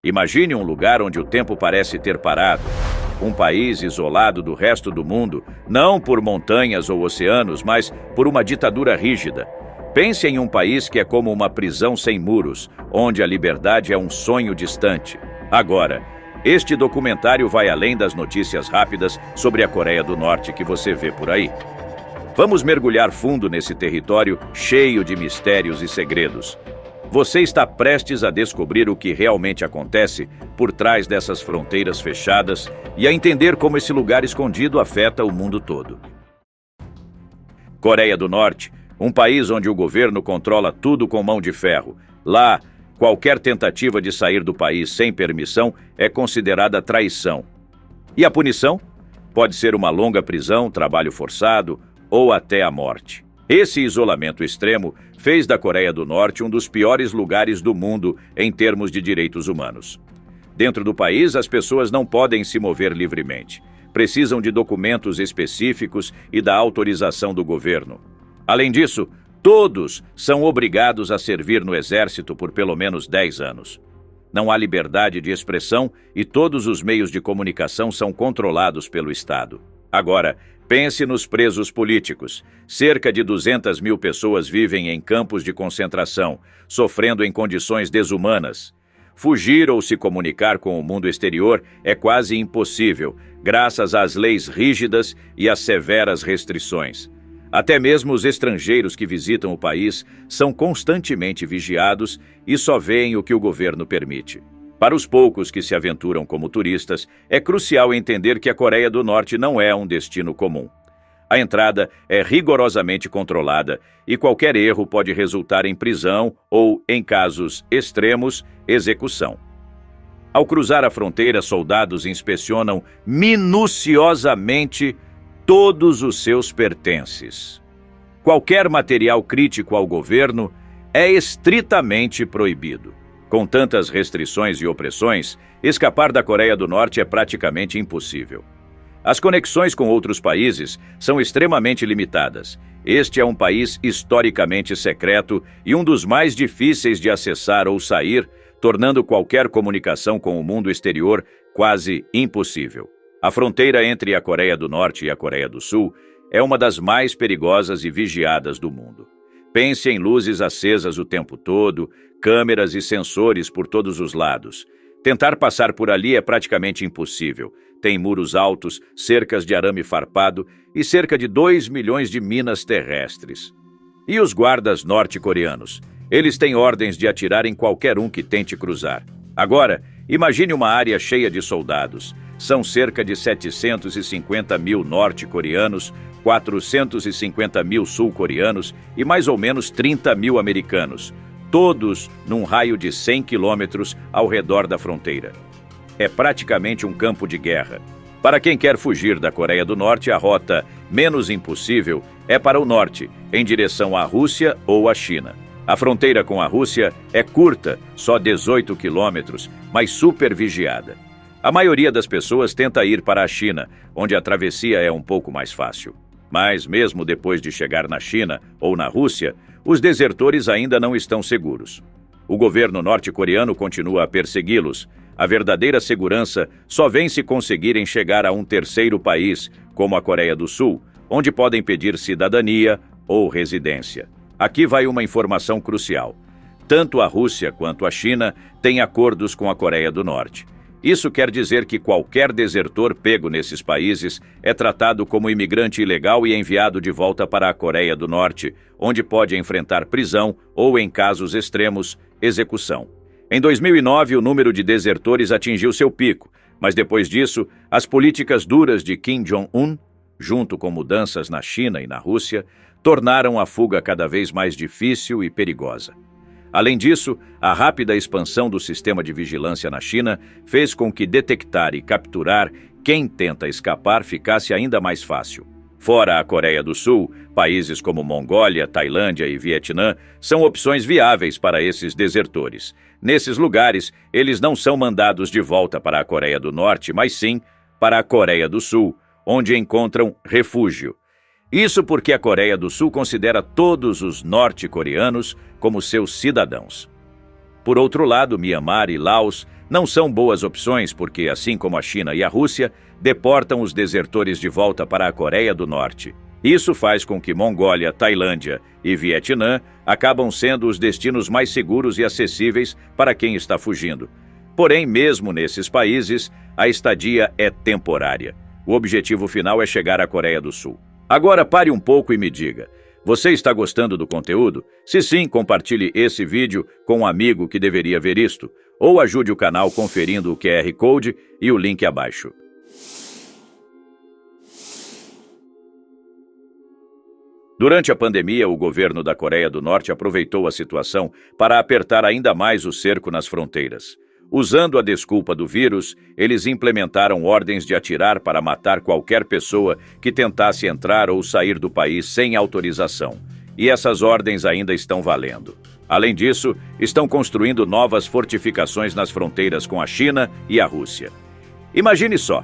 Imagine um lugar onde o tempo parece ter parado. Um país isolado do resto do mundo, não por montanhas ou oceanos, mas por uma ditadura rígida. Pense em um país que é como uma prisão sem muros, onde a liberdade é um sonho distante. Agora, este documentário vai além das notícias rápidas sobre a Coreia do Norte que você vê por aí. Vamos mergulhar fundo nesse território cheio de mistérios e segredos. Você está prestes a descobrir o que realmente acontece por trás dessas fronteiras fechadas e a entender como esse lugar escondido afeta o mundo todo. Coreia do Norte, um país onde o governo controla tudo com mão de ferro. Lá, qualquer tentativa de sair do país sem permissão é considerada traição. E a punição? Pode ser uma longa prisão, trabalho forçado ou até a morte. Esse isolamento extremo fez da Coreia do Norte um dos piores lugares do mundo em termos de direitos humanos. Dentro do país, as pessoas não podem se mover livremente. Precisam de documentos específicos e da autorização do governo. Além disso, todos são obrigados a servir no exército por pelo menos 10 anos. Não há liberdade de expressão e todos os meios de comunicação são controlados pelo Estado. Agora, pense nos presos políticos. Cerca de 200 mil pessoas vivem em campos de concentração, sofrendo em condições desumanas. Fugir ou se comunicar com o mundo exterior é quase impossível, graças às leis rígidas e às severas restrições. Até mesmo os estrangeiros que visitam o país são constantemente vigiados e só veem o que o governo permite. Para os poucos que se aventuram como turistas, é crucial entender que a Coreia do Norte não é um destino comum. A entrada é rigorosamente controlada e qualquer erro pode resultar em prisão ou, em casos extremos, execução. Ao cruzar a fronteira, soldados inspecionam minuciosamente todos os seus pertences. Qualquer material crítico ao governo é estritamente proibido. Com tantas restrições e opressões, escapar da Coreia do Norte é praticamente impossível. As conexões com outros países são extremamente limitadas. Este é um país historicamente secreto e um dos mais difíceis de acessar ou sair, tornando qualquer comunicação com o mundo exterior quase impossível. A fronteira entre a Coreia do Norte e a Coreia do Sul é uma das mais perigosas e vigiadas do mundo. Pense em luzes acesas o tempo todo, câmeras e sensores por todos os lados. Tentar passar por ali é praticamente impossível. Tem muros altos, cercas de arame farpado e cerca de 2 milhões de minas terrestres. E os guardas norte-coreanos? Eles têm ordens de atirar em qualquer um que tente cruzar. Agora, imagine uma área cheia de soldados. São cerca de 750 mil norte-coreanos, 450 mil sul-coreanos e mais ou menos 30 mil americanos, todos num raio de 100 quilômetros ao redor da fronteira. É praticamente um campo de guerra. Para quem quer fugir da Coreia do Norte, a rota menos impossível é para o norte, em direção à Rússia ou à China. A fronteira com a Rússia é curta, só 18 quilômetros, mas super vigiada. A maioria das pessoas tenta ir para a China, onde a travessia é um pouco mais fácil. Mas, mesmo depois de chegar na China ou na Rússia, os desertores ainda não estão seguros. O governo norte-coreano continua a persegui-los. A verdadeira segurança só vem se conseguirem chegar a um terceiro país, como a Coreia do Sul, onde podem pedir cidadania ou residência. Aqui vai uma informação crucial. Tanto a Rússia quanto a China têm acordos com a Coreia do Norte. Isso quer dizer que qualquer desertor pego nesses países é tratado como imigrante ilegal e enviado de volta para a Coreia do Norte, onde pode enfrentar prisão ou, em casos extremos, execução. Em 2009, o número de desertores atingiu seu pico, mas depois disso, as políticas duras de Kim Jong-un, junto com mudanças na China e na Rússia, tornaram a fuga cada vez mais difícil e perigosa. Além disso, a rápida expansão do sistema de vigilância na China fez com que detectar e capturar quem tenta escapar ficasse ainda mais fácil. Fora a Coreia do Sul, países como Mongólia, Tailândia e Vietnã são opções viáveis para esses desertores. Nesses lugares, eles não são mandados de volta para a Coreia do Norte, mas sim para a Coreia do Sul, onde encontram refúgio. Isso porque a Coreia do Sul considera todos os norte-coreanos como seus cidadãos. Por outro lado, Mianmar e Laos não são boas opções porque, assim como a China e a Rússia, deportam os desertores de volta para a Coreia do Norte. Isso faz com que Mongólia, Tailândia e Vietnã acabam sendo os destinos mais seguros e acessíveis para quem está fugindo. Porém, mesmo nesses países, a estadia é temporária. O objetivo final é chegar à Coreia do Sul. Agora pare um pouco e me diga, você está gostando do conteúdo? Se sim, compartilhe esse vídeo com um amigo que deveria ver isto, ou ajude o canal conferindo o QR Code e o link abaixo. Durante a pandemia, o governo da Coreia do Norte aproveitou a situação para apertar ainda mais o cerco nas fronteiras. Usando a desculpa do vírus, eles implementaram ordens de atirar para matar qualquer pessoa que tentasse entrar ou sair do país sem autorização. E essas ordens ainda estão valendo. Além disso, estão construindo novas fortificações nas fronteiras com a China e a Rússia. Imagine só,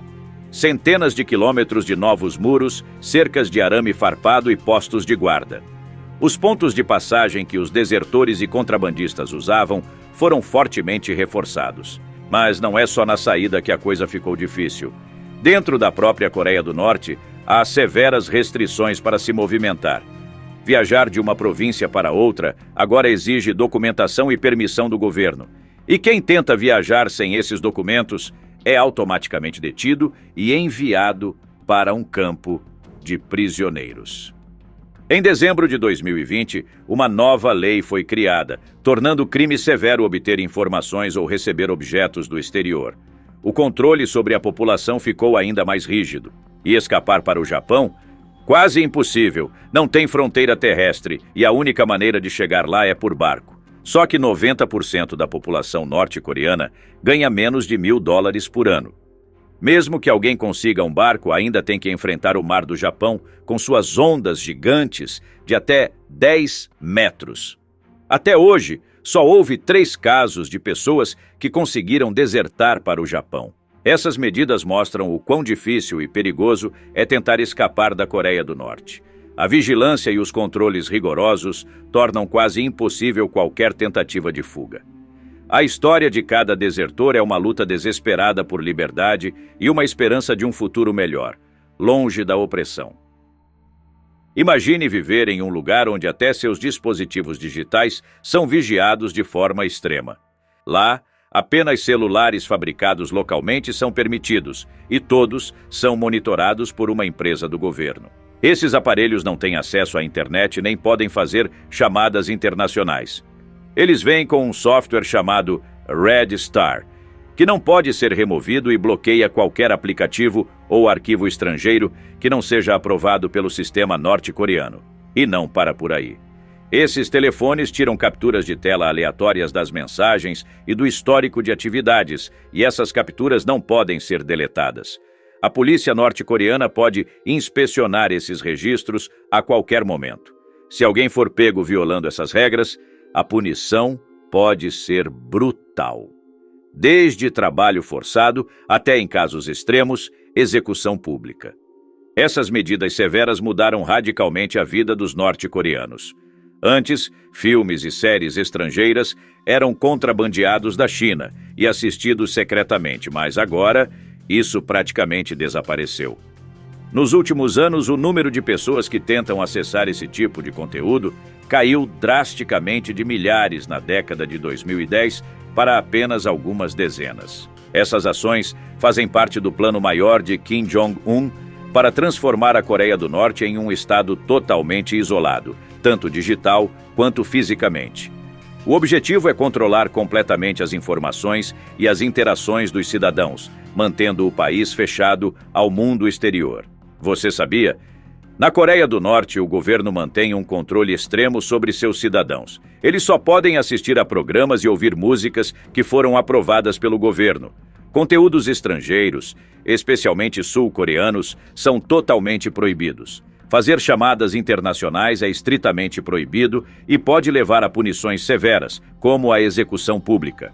centenas de quilômetros de novos muros, cercas de arame farpado e postos de guarda. Os pontos de passagem que os desertores e contrabandistas usavam foram fortemente reforçados. Mas não é só na saída que a coisa ficou difícil. Dentro da própria Coreia do Norte, há severas restrições para se movimentar. Viajar de uma província para outra agora exige documentação e permissão do governo. E quem tenta viajar sem esses documentos é automaticamente detido e enviado para um campo de prisioneiros. Em dezembro de 2020, uma nova lei foi criada, tornando crime severo obter informações ou receber objetos do exterior. O controle sobre a população ficou ainda mais rígido. E escapar para o Japão? Quase impossível. Não tem fronteira terrestre e a única maneira de chegar lá é por barco. Só que 90% da população norte-coreana ganha menos de $1.000 por ano. Mesmo que alguém consiga um barco, ainda tem que enfrentar o mar do Japão com suas ondas gigantes de até 10 metros. Até hoje, só houve 3 casos de pessoas que conseguiram desertar para o Japão. Essas medidas mostram o quão difícil e perigoso é tentar escapar da Coreia do Norte. A vigilância e os controles rigorosos tornam quase impossível qualquer tentativa de fuga. A história de cada desertor é uma luta desesperada por liberdade e uma esperança de um futuro melhor, longe da opressão. Imagine viver em um lugar onde até seus dispositivos digitais são vigiados de forma extrema. Lá, apenas celulares fabricados localmente são permitidos e todos são monitorados por uma empresa do governo. Esses aparelhos não têm acesso à internet nem podem fazer chamadas internacionais. Eles vêm com um software chamado Red Star, que não pode ser removido e bloqueia qualquer aplicativo ou arquivo estrangeiro que não seja aprovado pelo sistema norte-coreano. E não para por aí. Esses telefones tiram capturas de tela aleatórias das mensagens e do histórico de atividades, e essas capturas não podem ser deletadas. A polícia norte-coreana pode inspecionar esses registros a qualquer momento. Se alguém for pego violando essas regras, a punição pode ser brutal. Desde trabalho forçado até, em casos extremos, execução pública. Essas medidas severas mudaram radicalmente a vida dos norte-coreanos. Antes, filmes e séries estrangeiras eram contrabandeados da China e assistidos secretamente, mas agora isso praticamente desapareceu. Nos últimos anos, o número de pessoas que tentam acessar esse tipo de conteúdo caiu drasticamente de milhares na década de 2010 para apenas algumas dezenas. Essas ações fazem parte do plano maior de Kim Jong-un para transformar a Coreia do Norte em um estado totalmente isolado, tanto digital quanto fisicamente. O objetivo é controlar completamente as informações e as interações dos cidadãos, mantendo o país fechado ao mundo exterior. Você sabia? Na Coreia do Norte, o governo mantém um controle extremo sobre seus cidadãos. Eles só podem assistir a programas e ouvir músicas que foram aprovadas pelo governo. Conteúdos estrangeiros, especialmente sul-coreanos, são totalmente proibidos. Fazer chamadas internacionais é estritamente proibido e pode levar a punições severas, como a execução pública.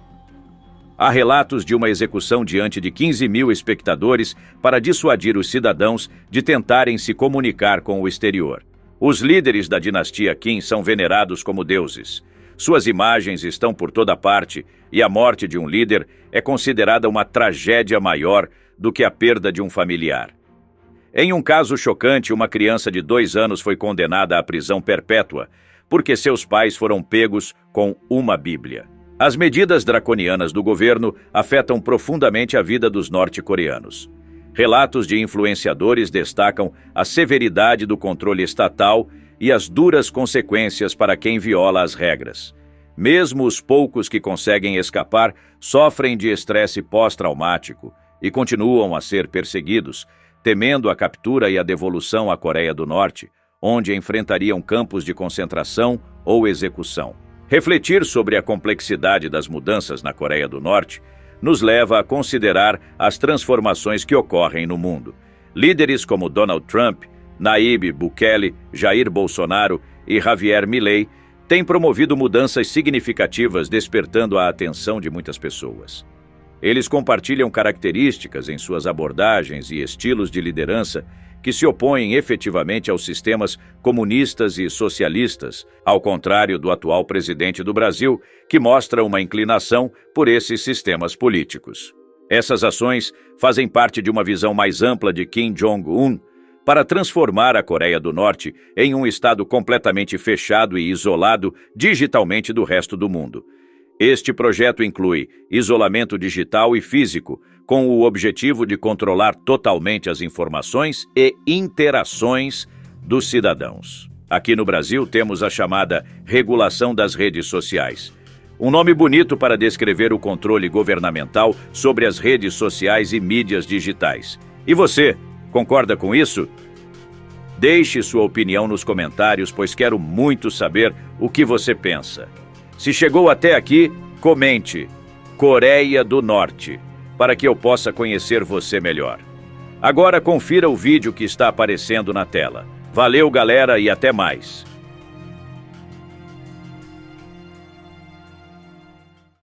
Há relatos de uma execução diante de 15 mil espectadores para dissuadir os cidadãos de tentarem se comunicar com o exterior. Os líderes da dinastia Kim são venerados como deuses. Suas imagens estão por toda parte e a morte de um líder é considerada uma tragédia maior do que a perda de um familiar. Em um caso chocante, uma criança de 2 anos foi condenada à prisão perpétua porque seus pais foram pegos com uma Bíblia. As medidas draconianas do governo afetam profundamente a vida dos norte-coreanos. Relatos de influenciadores destacam a severidade do controle estatal e as duras consequências para quem viola as regras. Mesmo os poucos que conseguem escapar sofrem de estresse pós-traumático e continuam a ser perseguidos, temendo a captura e a devolução à Coreia do Norte, onde enfrentariam campos de concentração ou execução. Refletir sobre a complexidade das mudanças na Coreia do Norte nos leva a considerar as transformações que ocorrem no mundo. Líderes como Donald Trump, Nayib Bukele, Jair Bolsonaro e Javier Milei têm promovido mudanças significativas, despertando a atenção de muitas pessoas. Eles compartilham características em suas abordagens e estilos de liderança que se opõem efetivamente aos sistemas comunistas e socialistas, ao contrário do atual presidente do Brasil, que mostra uma inclinação por esses sistemas políticos. Essas ações fazem parte de uma visão mais ampla de Kim Jong-un para transformar a Coreia do Norte em um estado completamente fechado e isolado digitalmente do resto do mundo. Este projeto inclui isolamento digital e físico, com o objetivo de controlar totalmente as informações e interações dos cidadãos. Aqui no Brasil temos a chamada regulação das redes sociais. Um nome bonito para descrever o controle governamental sobre as redes sociais e mídias digitais. E você, concorda com isso? Deixe sua opinião nos comentários, pois quero muito saber o que você pensa. Se chegou até aqui, comente Coreia do Norte, para que eu possa conhecer você melhor. Agora confira o vídeo que está aparecendo na tela. Valeu, galera, e até mais!